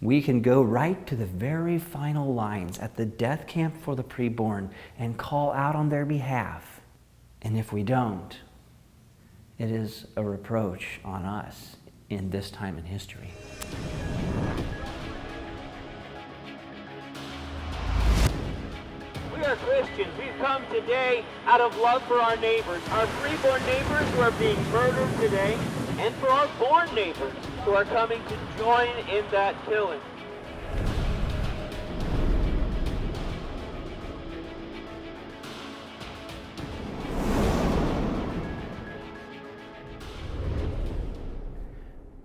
We can go right to the very final lines at the death camp for the preborn and call out on their behalf. And if we don't, it is a reproach on us in this time in history. We are Christians. We've come today out of love for our neighbors, our preborn neighbors who are being murdered today, and for our born neighbors who are coming to join in that killing.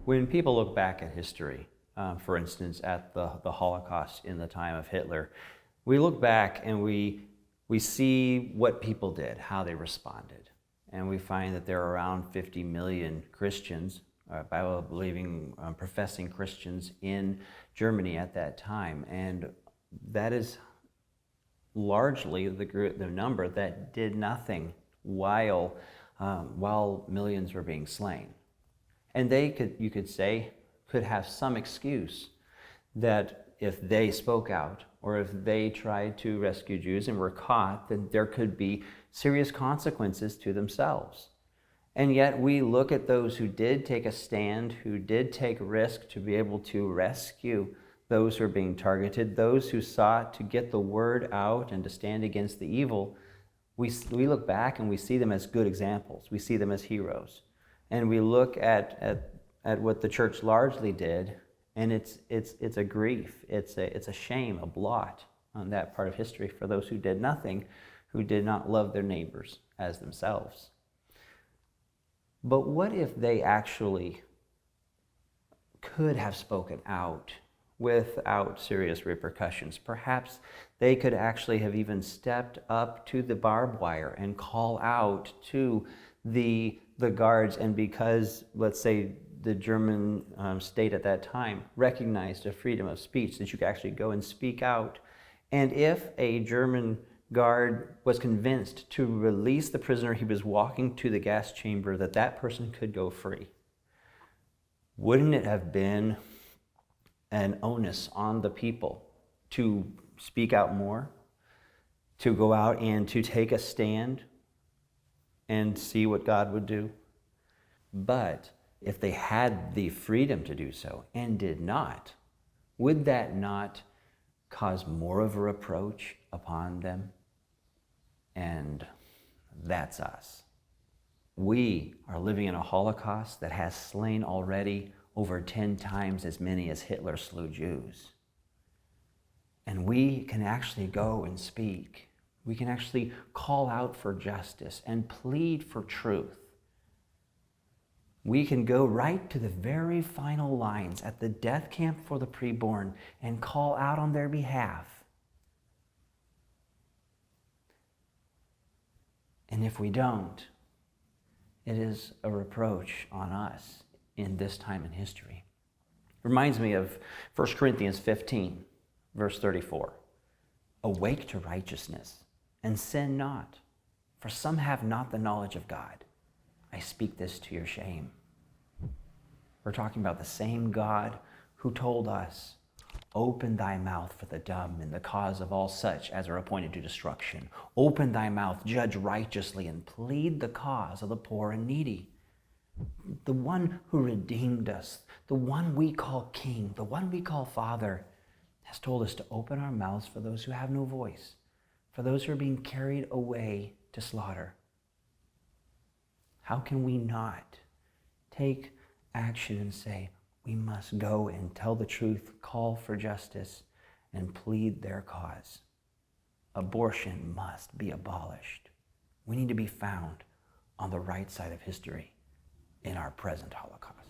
When people look back at history, for instance, at the Holocaust in the time of Hitler, we look back and we see what people did, how they responded. And we find that there are around 50 million Christians, Bible-believing, professing Christians in Germany at that time. And that is largely the number that did nothing while millions were being slain. And you could say, could have some excuse that if they spoke out or if they tried to rescue Jews and were caught, then there could be serious consequences to themselves. And yet we look at those who did take a stand, who did take risk to be able to rescue those who are being targeted, those who sought to get the word out and to stand against the evil. We look back and we see them as good examples. We see them as heroes. And we look at what the church largely did, and it's a grief, it's a shame, a blot on that part of history for those who did nothing, who did not love their neighbors as themselves. But what if they actually could have spoken out without serious repercussions? Perhaps they could actually have even stepped up to the barbed wire and call out to the guards, and because, let's say, the German state at that time recognized a freedom of speech, that you could actually go and speak out. And if a German guard was convinced to release the prisoner he was walking to the gas chamber, that person could go free, wouldn't it have been an onus on the people to speak out more, to go out and to take a stand and see what God would do? But if they had the freedom to do so and did not, would that not cause more of a reproach upon them? And that's us. We are living in a Holocaust that has slain already over 10 times as many as Hitler slew Jews. And we can actually go and speak. We can actually call out for justice and plead for truth. We can go right to the very final lines at the death camp for the preborn and call out on their behalf. And if we don't, it is a reproach on us in this time in history. It reminds me of 1 Corinthians 15, verse 34. Awake to righteousness and sin not, for some have not the knowledge of God. I speak this to your shame. We're talking about the same God who told us, open thy mouth for the dumb and the cause of all such as are appointed to destruction. Open thy mouth, judge righteously, and plead the cause of the poor and needy. The one who redeemed us, the one we call King, the one we call Father, has told us to open our mouths for those who have no voice, for those who are being carried away to slaughter. How can we not take action and say, we must go and tell the truth, call for justice, and plead their cause? Abortion must be abolished. We need to be found on the right side of history in our present Holocaust.